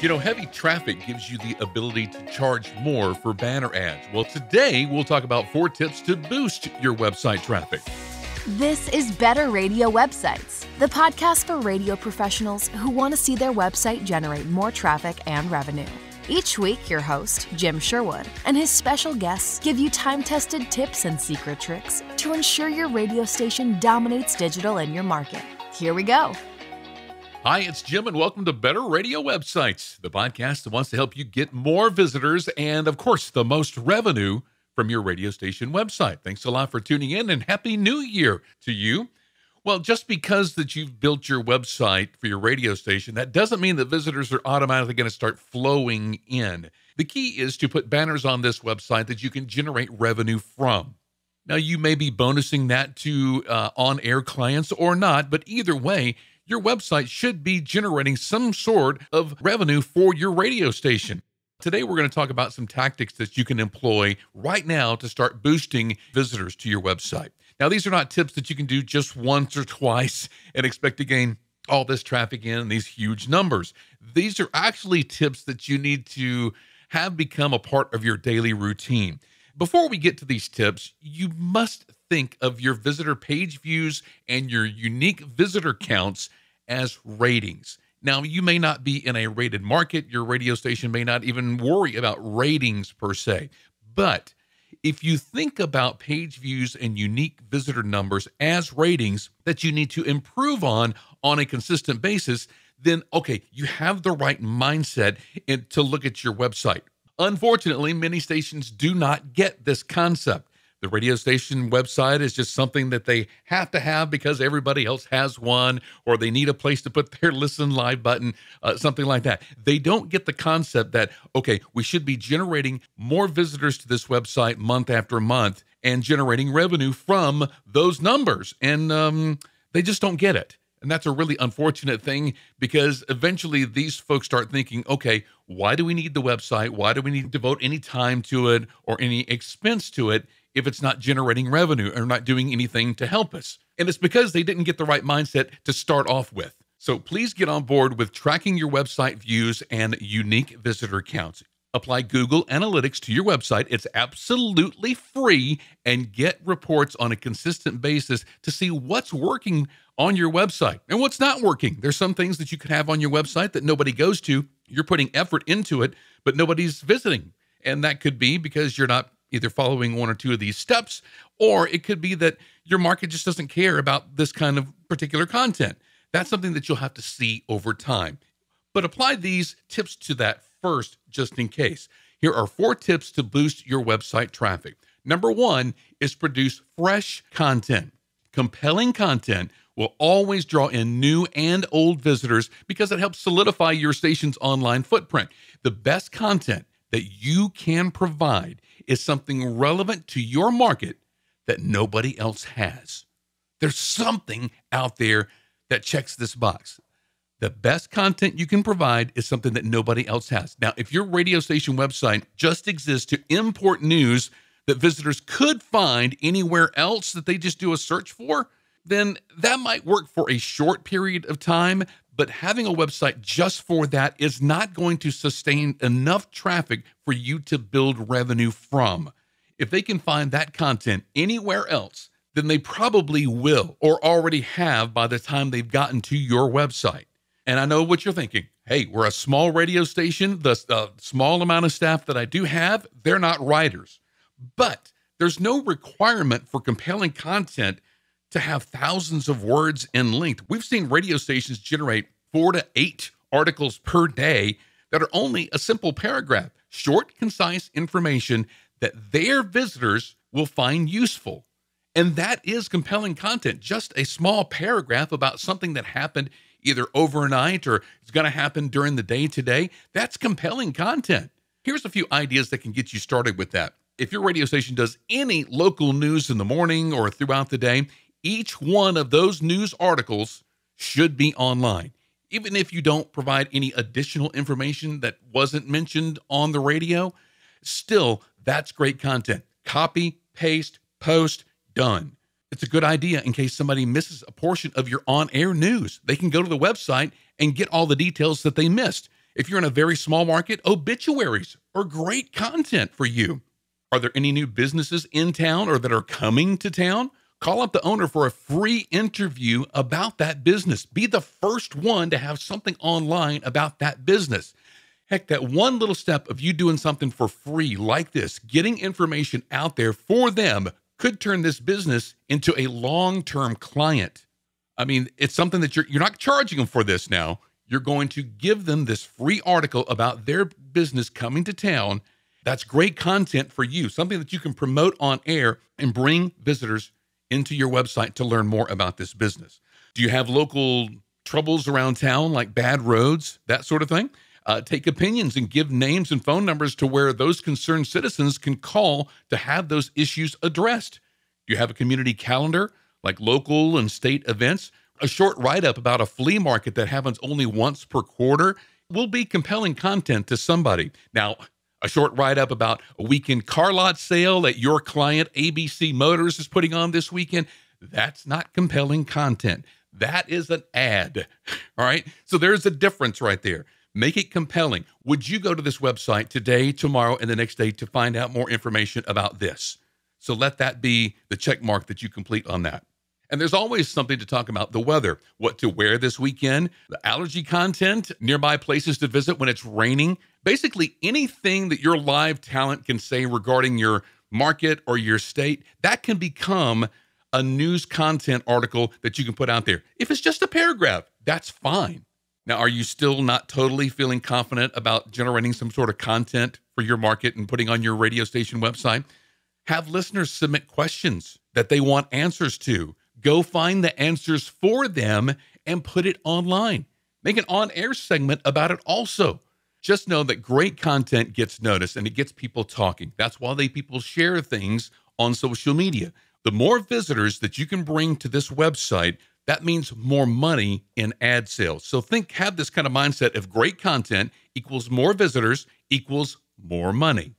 Heavy traffic gives you the ability to charge more for banner ads. Well, today we'll talk about 4 tips to boost your website traffic. This is Better Radio Websites, the podcast for radio professionals who want to see their website generate more traffic and revenue. Each week, your host, Jim Sherwood, and his special guests give you time-tested tips and secret tricks to ensure your radio station dominates digital in your market. Here we go. Hi, it's Jim, and welcome to Better Radio Websites, the podcast that wants to help you get more visitors and, of course, the most revenue from your radio station website. Thanks a lot for tuning in, and Happy New Year to you. Well, just because that you've built your website for your radio station, that doesn't mean that visitors are automatically going to start flowing in. The key is to put banners on this website that you can generate revenue from. Now, you may be bonusing that to on-air clients or not, but either way, your website should be generating some sort of revenue for your radio station. Today, we're going to talk about some tactics that you can employ right now to start boosting visitors to your website. Now, these are not tips that you can do just once or twice and expect to gain all this traffic in these huge numbers. These are actually tips that you need to have become a part of your daily routine. Before we get to these tips, you must think of your visitor page views and your unique visitor counts as ratings. Now, you may not be in a rated market. Your radio station may not even worry about ratings per se. But if you think about page views and unique visitor numbers as ratings that you need to improve on a consistent basis, then, okay, you have the right mindset to look at your website. Unfortunately, many stations do not get this concept. The radio station website is just something that they have to have because everybody else has one, or they need a place to put their listen live button, something like that. They don't get the concept that, okay, we should be generating more visitors to this website month after month and generating revenue from those numbers. And they just don't get it. And that's a really unfortunate thing because eventually these folks start thinking, okay, why do we need the website? Why do we need to devote any time to it or any expense to it if it's not generating revenue or not doing anything to help us? And it's because they didn't get the right mindset to start off with. So please get on board with tracking your website views and unique visitor counts. Apply Google Analytics to your website. It's absolutely free, and get reports on a consistent basis to see what's working on your website and what's not working. There's some things that you could have on your website that nobody goes to. You're putting effort into it, but nobody's visiting. And that could be because you're not either following one or two of these steps, or it could be that your market just doesn't care about this kind of particular content. That's something that you'll have to see over time. But apply these tips to that first, just in case. Here are 4 tips to boost your website traffic. Number 1 is produce fresh content. Compelling content will always draw in new and old visitors because it helps solidify your station's online footprint. The best content that you can provide is something relevant to your market that nobody else has. There's something out there that checks this box. The best content you can provide is something that nobody else has. Now, if your radio station website just exists to import news that visitors could find anywhere else that they just do a search for, then that might work for a short period of time, but having a website just for that is not going to sustain enough traffic for you to build revenue from. If they can find that content anywhere else, then they probably will or already have by the time they've gotten to your website. And I know what you're thinking. Hey, we're a small radio station. The small amount of staff that I do have, they're not writers. But there's no requirement for compelling content to have thousands of words in length. We've seen radio stations generate 4 to 8 articles per day that are only a simple paragraph, short, concise information that their visitors will find useful. And that is compelling content, just a small paragraph about something that happened either overnight or it's going to happen during the day today. That's compelling content. Here's a few ideas that can get you started with that. If your radio station does any local news in the morning or throughout the day, each one of those news articles should be online. Even if you don't provide any additional information that wasn't mentioned on the radio, still, that's great content. Copy, paste, post, done. It's a good idea in case somebody misses a portion of your on-air news. They can go to the website and get all the details that they missed. If you're in a very small market, obituaries are great content for you. Are there any new businesses in town or that are coming to town? Call up the owner for a free interview about that business. Be the first one to have something online about that business. Heck, that one little step of you doing something for free like this, getting information out there for them, could turn this business into a long-term client. I mean, it's something that you're not charging them for this now. You're going to give them this free article about their business coming to town. That's great content for you, something that you can promote on air and bring visitors into your website to learn more about this business. Do you have local troubles around town, like bad roads, that sort of thing? Take opinions and give names and phone numbers to where those concerned citizens can call to have those issues addressed. Do you have a community calendar, like local and state events? A short write-up about a flea market that happens only once per quarter will be compelling content to somebody. Now, a short write-up about a weekend car lot sale that your client ABC Motors is putting on this weekend, that's not compelling content. That is an ad. All right? So there's a difference right there. Make it compelling. Would you go to this website today, tomorrow, and the next day to find out more information about this? So let that be the check mark that you complete on that. And there's always something to talk about: the weather, what to wear this weekend, the allergy content, nearby places to visit when it's raining. Basically, anything that your live talent can say regarding your market or your state, that can become a news content article that you can put out there. If it's just a paragraph, that's fine. Now, are you still not totally feeling confident about generating some sort of content for your market and putting on your radio station website? Have listeners submit questions that they want answers to. Go find the answers for them and put it online. Make an on-air segment about it also. Just know that great content gets noticed and it gets people talking. That's why people share things on social media. The more visitors that you can bring to this website, that means more money in ad sales. So have this kind of mindset of great content equals more visitors equals more money.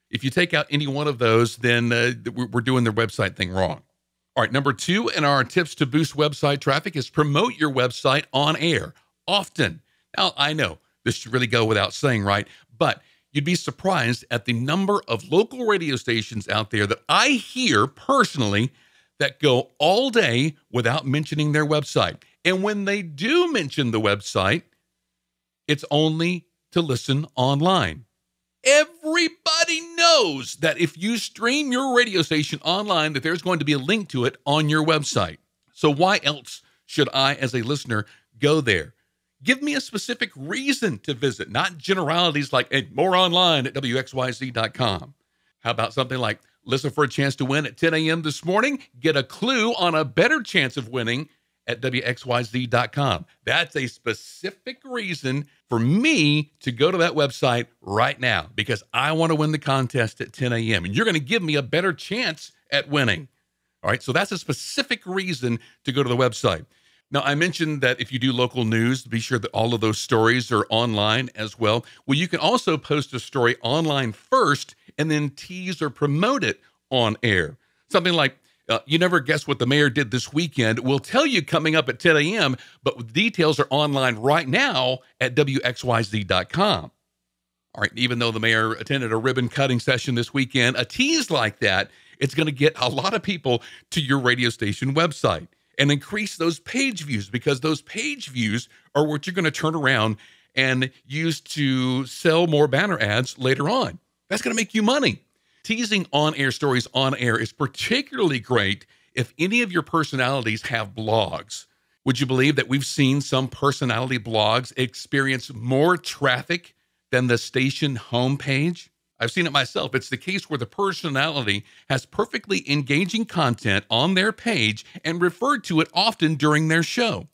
If you take out any one of those, then we're doing the website thing wrong. All right, number 2 in our tips to boost website traffic is promote your website on air often. Now, I know this should really go without saying, right? But you'd be surprised at the number of local radio stations out there that I hear personally that go all day without mentioning their website. And when they do mention the website, it's only to listen online. Everybody knows that if you stream your radio station online, that there's going to be a link to it on your website. So why else should I, as a listener, go there? Give me a specific reason to visit, not generalities like more online at WXYZ.com. How about something like listen for a chance to win at 10 a.m. this morning? Get a clue on a better chance of winning at WXYZ.com. That's a specific reason for me to go to that website right now because I want to win the contest at 10 a.m. And you're going to give me a better chance at winning. All right, so that's a specific reason to go to the website. Now, I mentioned that if you do local news, be sure that all of those stories are online as well. Well, you can also post a story online first and then tease or promote it on air. Something like, you never guess what the mayor did this weekend. We'll tell you coming up at 10 a.m., but the details are online right now at WXYZ.com. All right, even though the mayor attended a ribbon cutting session this weekend, a tease like that, it's going to get a lot of people to your radio station website and increase those page views because those page views are what you're going to turn around and use to sell more banner ads later on. That's going to make you money. Teasing on-air stories on air is particularly great if any of your personalities have blogs. Would you believe that we've seen some personality blogs experience more traffic than the station homepage? I've seen it myself. It's the case where the personality has perfectly engaging content on their page and referred to it often during their show.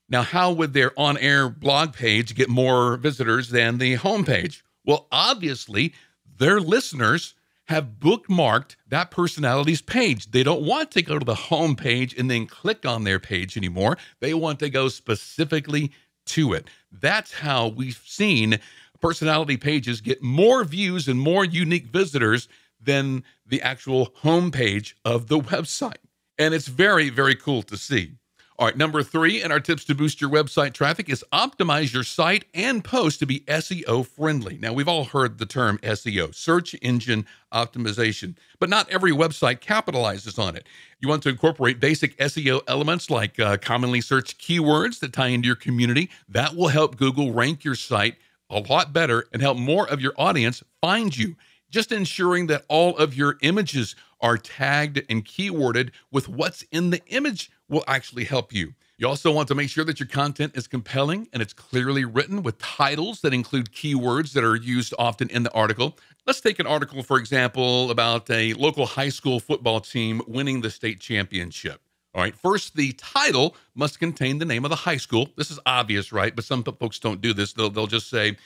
Now, how would their on-air blog page get more visitors than the homepage? Well, obviously, their listeners have bookmarked that personality's page. They don't want to go to the home page and then click on their page anymore. They want to go specifically to it. That's how we've seen personality pages get more views and more unique visitors than the actual home page of the website. And it's very, very cool to see. All right, number 3 in our tips to boost your website traffic is optimize your site and post to be SEO friendly. Now, we've all heard the term SEO, search engine optimization, but not every website capitalizes on it. You want to incorporate basic SEO elements like commonly searched keywords that tie into your community. That will help Google rank your site a lot better and help more of your audience find you. Just ensuring that all of your images are tagged and keyworded with what's in the image will actually help you. You also want to make sure that your content is compelling and it's clearly written with titles that include keywords that are used often in the article. Let's take an article, for example, about a local high school football team winning the state championship. All right, first, the title must contain the name of the high school. This is obvious, right? But some folks don't do this. They'll just say,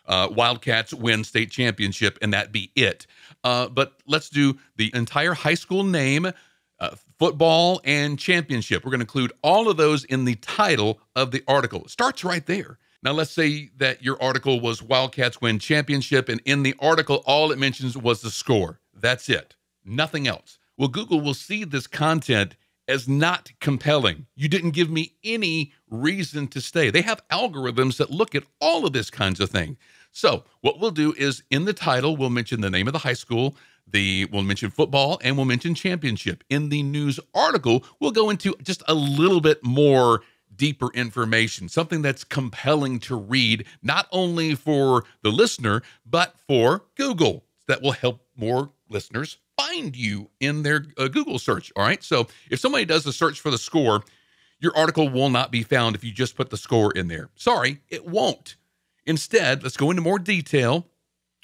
Wildcats win state championship, and that be it. But let's do the entire high school name, football, and championship. We're going to include all of those in the title of the article. It starts right there. Now, let's say that your article was Wildcats win championship, and in the article, all it mentions was the score. That's it. Nothing else. Well, Google will see this content as not compelling. You didn't give me any reason to stay. They have algorithms that look at all of this kinds of thing. So what we'll do is in the title, we'll mention the name of the high school, we'll mention football, and we'll mention championship. In the news article, we'll go into just a little bit more deeper information, something that's compelling to read, not only for the listener, but for Google. That will help more listeners find you in their Google search. All right. So if somebody does a search for the score, your article will not be found if you just put the score in there. Sorry, it won't. Instead, let's go into more detail.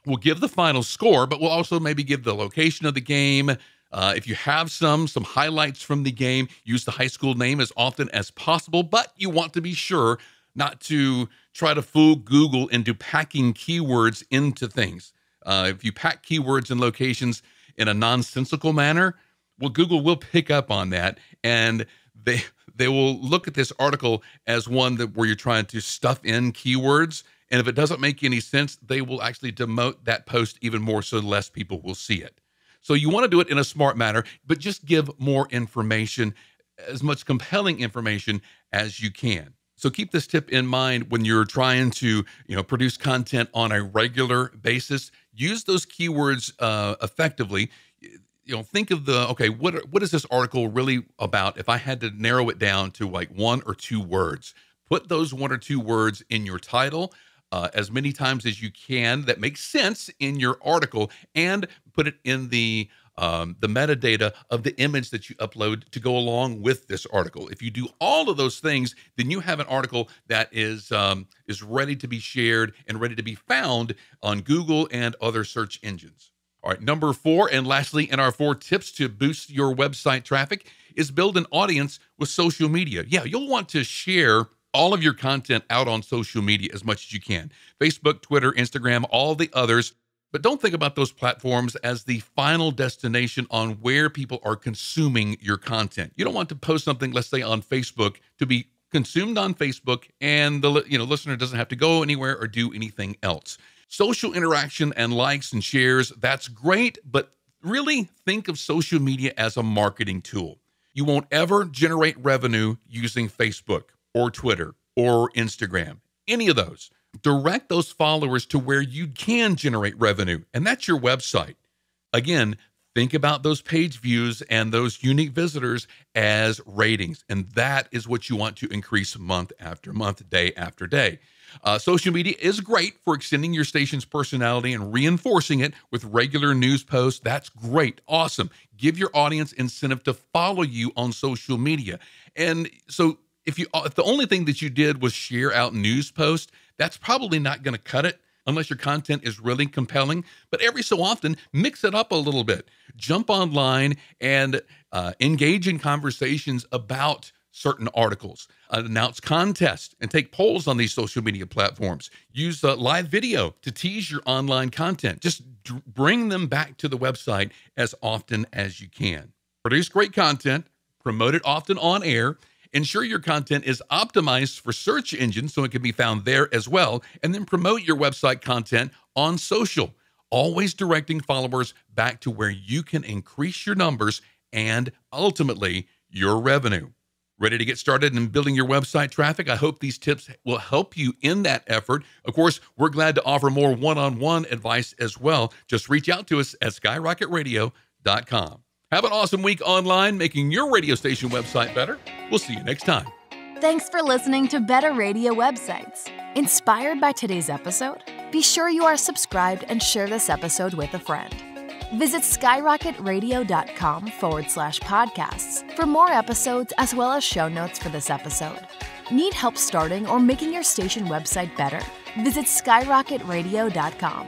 We'll give the final score, but we'll also maybe give the location of the game. If you have some highlights from the game, use the high school name as often as possible, but you want to be sure not to try to fool Google into packing keywords into things. If you pack keywords and locations in a nonsensical manner, well, Google will pick up on that, and they will look at this article as one where you're trying to stuff in keywords, and if it doesn't make any sense, they will actually demote that post even more so less people will see it. So you want to do it in a smart manner, but just give more information, as much compelling information as you can. So keep this tip in mind when you're trying to, produce content on a regular basis. Use those keywords effectively. Think of what is this article really about? If I had to narrow it down to like 1 or 2 words, put those 1 or 2 words in your title as many times as you can that makes sense in your article, and put it in the metadata of the image that you upload to go along with this article. If you do all of those things, then you have an article that is ready to be shared and ready to be found on Google and other search engines. All right, number 4, and lastly in our 4 tips to boost your website traffic, is build an audience with social media. Yeah, you'll want to share all of your content out on social media as much as you can. Facebook, Twitter, Instagram, all the others. But don't think about those platforms as the final destination on where people are consuming your content. You don't want to post something, let's say on Facebook, to be consumed on Facebook, and the listener doesn't have to go anywhere or do anything else. Social interaction and likes and shares, that's great, but really think of social media as a marketing tool. You won't ever generate revenue using Facebook or Twitter or Instagram, any of those. Direct those followers to where you can generate revenue, and that's your website. Again, think about those page views and those unique visitors as ratings, and that is what you want to increase month after month, day after day. Social media is great for extending your station's personality and reinforcing it with regular news posts. That's great. Awesome. Give your audience incentive to follow you on social media. And so if the only thing that you did was share out news posts, that's probably not going to cut it unless your content is really compelling. But every so often, mix it up a little bit. Jump online and engage in conversations about certain articles. Announce contests and take polls on these social media platforms. Use live video to tease your online content. Just bring them back to the website as often as you can. Produce great content. Promote it often on air. Ensure your content is optimized for search engines so it can be found there as well, and then promote your website content on social, always directing followers back to where you can increase your numbers and ultimately your revenue. Ready to get started in building your website traffic? I hope these tips will help you in that effort. Of course, we're glad to offer more one-on-one advice as well. Just reach out to us at skyrocketradio.com. Have an awesome week online, making your radio station website better. We'll see you next time. Thanks for listening to Better Radio Websites. Inspired by today's episode? Be sure you are subscribed and share this episode with a friend. Visit skyrocketradio.com/podcasts for more episodes as well as show notes for this episode. Need help starting or making your station website better? Visit skyrocketradio.com.